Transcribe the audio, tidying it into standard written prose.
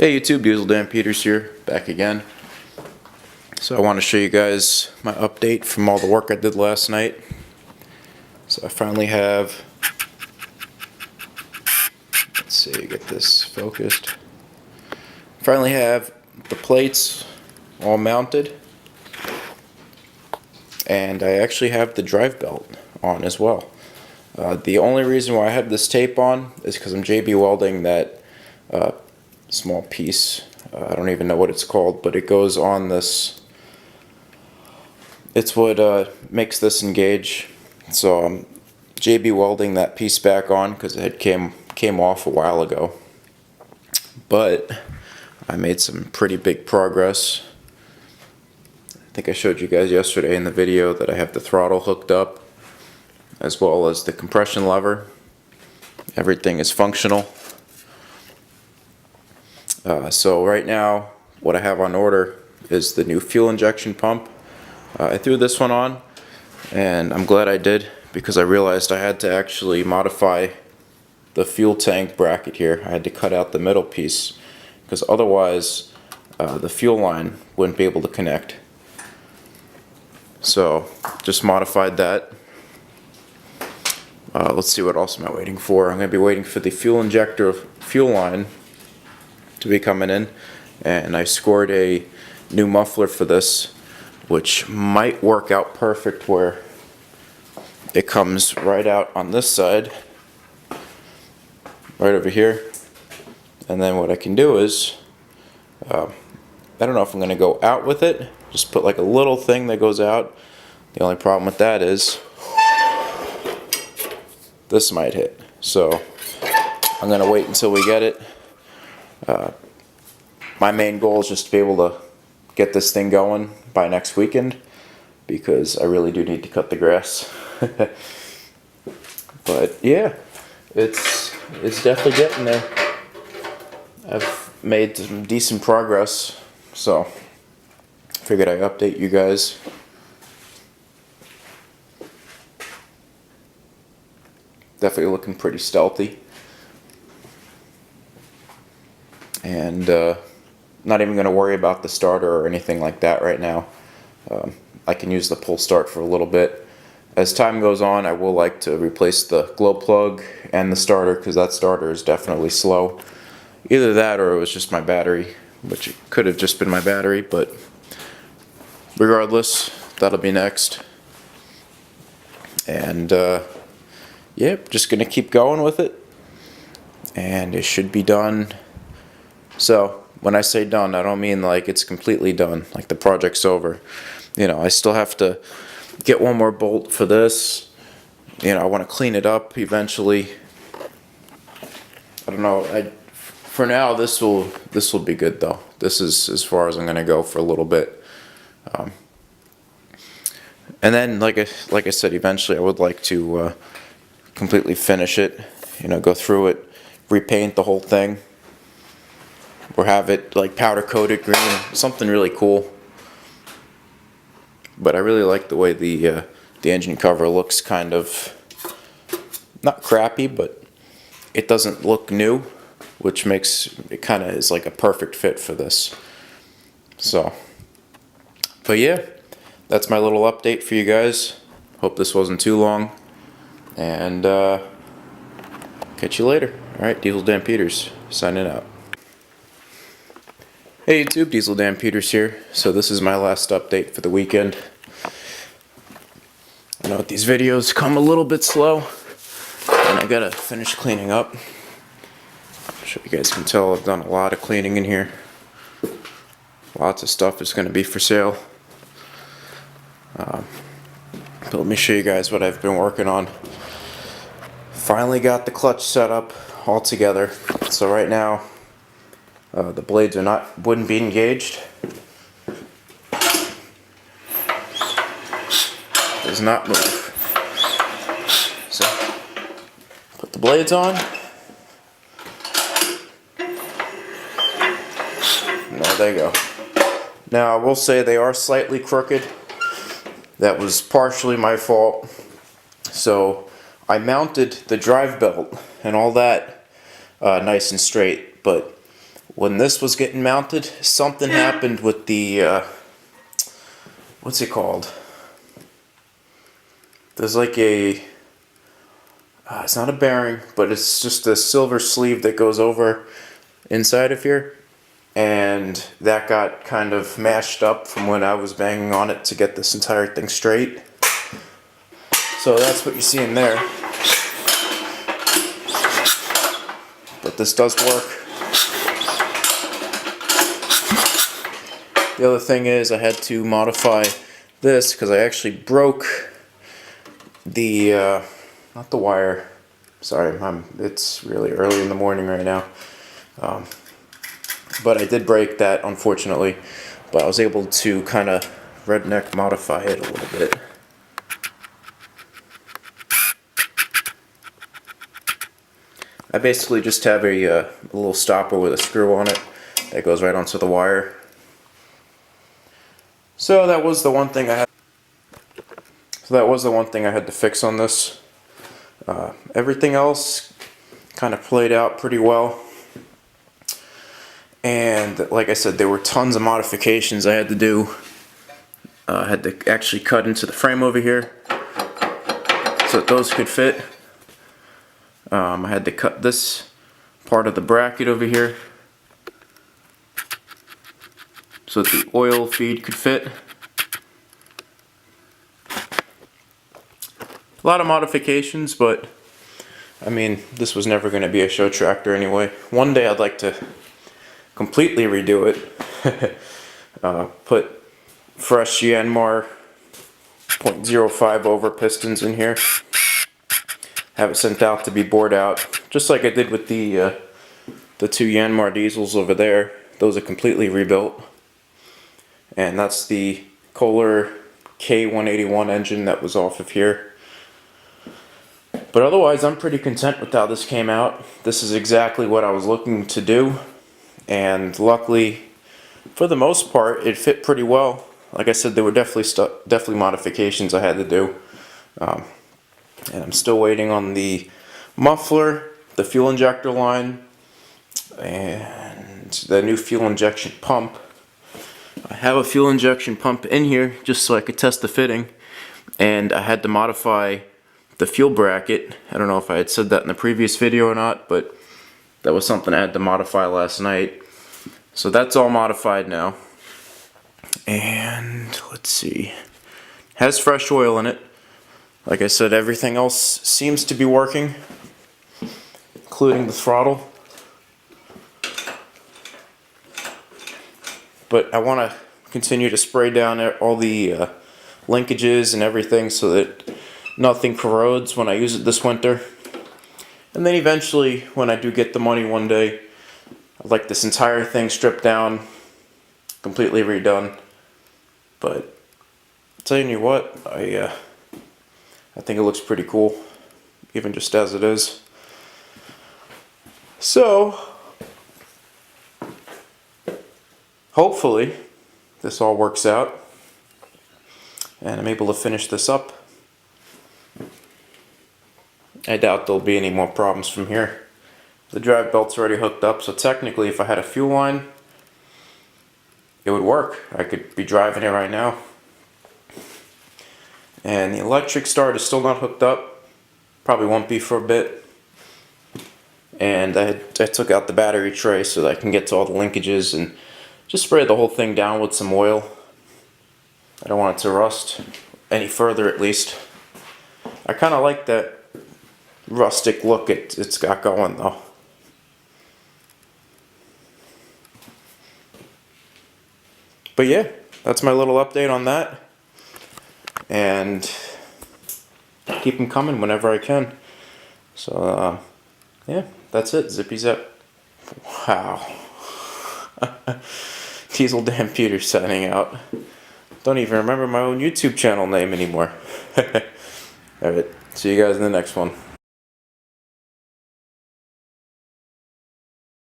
Hey YouTube, Diesel Dan Peters here, back again. So I want to show you guys my update from all the work I did last night. So I finally have, let's see, get this focused. Finally have the plates all mounted, and I actually have the drive belt on as well. The only reason why I have this tape on is because I'm JB welding that small piece. I don't even know what it's called, but it goes on this. It's what makes this engage. So I'm JB welding that piece back on because it had came off a while ago. But I made some pretty big progress. I think I showed you guys yesterday in the video that I have the throttle hooked up as well as the compression lever. Everything is functional. So right now what I have on order is the new fuel injection pump. I threw this one on, and I'm glad I did because I realized I had to actually modify the fuel tank bracket here. I had to cut out the middle piece because otherwise the fuel line wouldn't be able to connect. So just modified that. Let's see, what else am I waiting for? I'm going to be waiting for the fuel injector fuel line to be coming in, and I scored a new muffler for this, which might work out perfect where it comes right out on this side, right over here. And then what I can do is, I don't know if I'm going to go out with it, just put like a little thing that goes out. The only problem with that is this might hit, so I'm going to wait until we get it. My main goal is just to be able to get this thing going by next weekend because I really do need to cut the grass. But yeah, it's definitely getting there. I've made some decent progress, so figured I'd update you guys. Definitely looking pretty stealthy. And not even going to worry about the starter or anything like that right now. I can use the pull start for a little bit. As time goes on, I will like to replace the glow plug and the starter because that starter is definitely slow. Either that or it was just my battery, which it could have just been my battery, but regardless, that'll be next. And yeah, just going to keep going with it, and it should be done. So when I say done, I don't mean like it's completely done, like the project's over. You know, I still have to get one more bolt for this. You know, I want to clean it up eventually. I don't know. For now, this will be good though. This is as far as I'm going to go for a little bit. And then, like I said, eventually I would like to completely finish it. You know, go through it, repaint the whole thing, or have it like powder coated green, something really cool. But I really like the way the engine cover looks, kind of not crappy, but it doesn't look new, which makes it kind of is like a perfect fit for this. So, but yeah, that's my little update for you guys. Hope this wasn't too long, and catch you later. Alright, Diesel Dan Peters signing out. Hey YouTube, Diesel Dan Peters here. So this is my last update for the weekend. I know these videos come a little bit slow, and I gotta finish cleaning up. I'm sure you guys can tell I've done a lot of cleaning in here. Lots of stuff is gonna be for sale. But let me show you guys what I've been working on. Finally got the clutch set up all together. So right now, the blades wouldn't be engaged. Does not move. So put the blades on. And there they go. Now I will say they are slightly crooked. That was partially my fault. So I mounted the drive belt and all that nice and straight, but when this was getting mounted, something happened with the, what's it called? There's like a, it's not a bearing, but it's just a silver sleeve that goes over inside of here. And that got kind of mashed up from when I was banging on it to get this entire thing straight. So that's what you see in there. But this does work. The other thing is I had to modify this because I actually broke the, not the wire. Sorry, it's really early in the morning right now. But I did break that, unfortunately. But I was able to kind of redneck modify it a little bit. I basically just have a little stopper with a screw on it that goes right onto the wire. So that was the one thing I had. To fix on this. Everything else kind of played out pretty well. And like I said, there were tons of modifications I had to do. I had to actually cut into the frame over here so that those could fit. I had to cut this part of the bracket over here so that the oil feed could fit. A lot of modifications, but I mean, this was never going to be a show tractor anyway. One day I'd like to completely redo it. Put fresh Yanmar 0.05 over pistons in here. Have it sent out to be bored out, just like I did with the 2 Yanmar diesels over there. Those are completely rebuilt. And that's the Kohler K181 engine that was off of here. But otherwise, I'm pretty content with how this came out. This is exactly what I was looking to do. And luckily, for the most part, it fit pretty well. Like I said, there were definitely modifications I had to do. And I'm still waiting on the muffler, the fuel injector line, and the new fuel injection pump. I have a fuel injection pump in here just so I could test the fitting, and I had to modify the fuel bracket. I don't know if I had said that in the previous video or not, but that was something I had to modify last night. So that's all modified now. And let's see, has fresh oil in it. Like I said, everything else seems to be working, including the throttle. But I want to continue to spray down all the linkages and everything so that nothing corrodes when I use it this winter. And then eventually, when I do get the money one day, I'd like this entire thing stripped down, completely redone. But telling you what, I think it looks pretty cool, even just as it is. So, hopefully, this all works out, and I'm able to finish this up. I doubt there'll be any more problems from here. The drive belt's already hooked up, so technically if I had a fuel line, it would work. I could be driving it right now. And the electric start is still not hooked up. Probably won't be for a bit. And I took out the battery tray so that I can get to all the linkages and just spray the whole thing down with some oil. I don't want it to rust any further, at least. I kind of like that rustic look it's got going though. But yeah, that's my little update on that. And keep them coming whenever I can. So, yeah, that's it. Zippy Zap. Wow. Diesel Dan Peter signing out. Don't even remember my own YouTube channel name anymore. Alright, see you guys in the next one.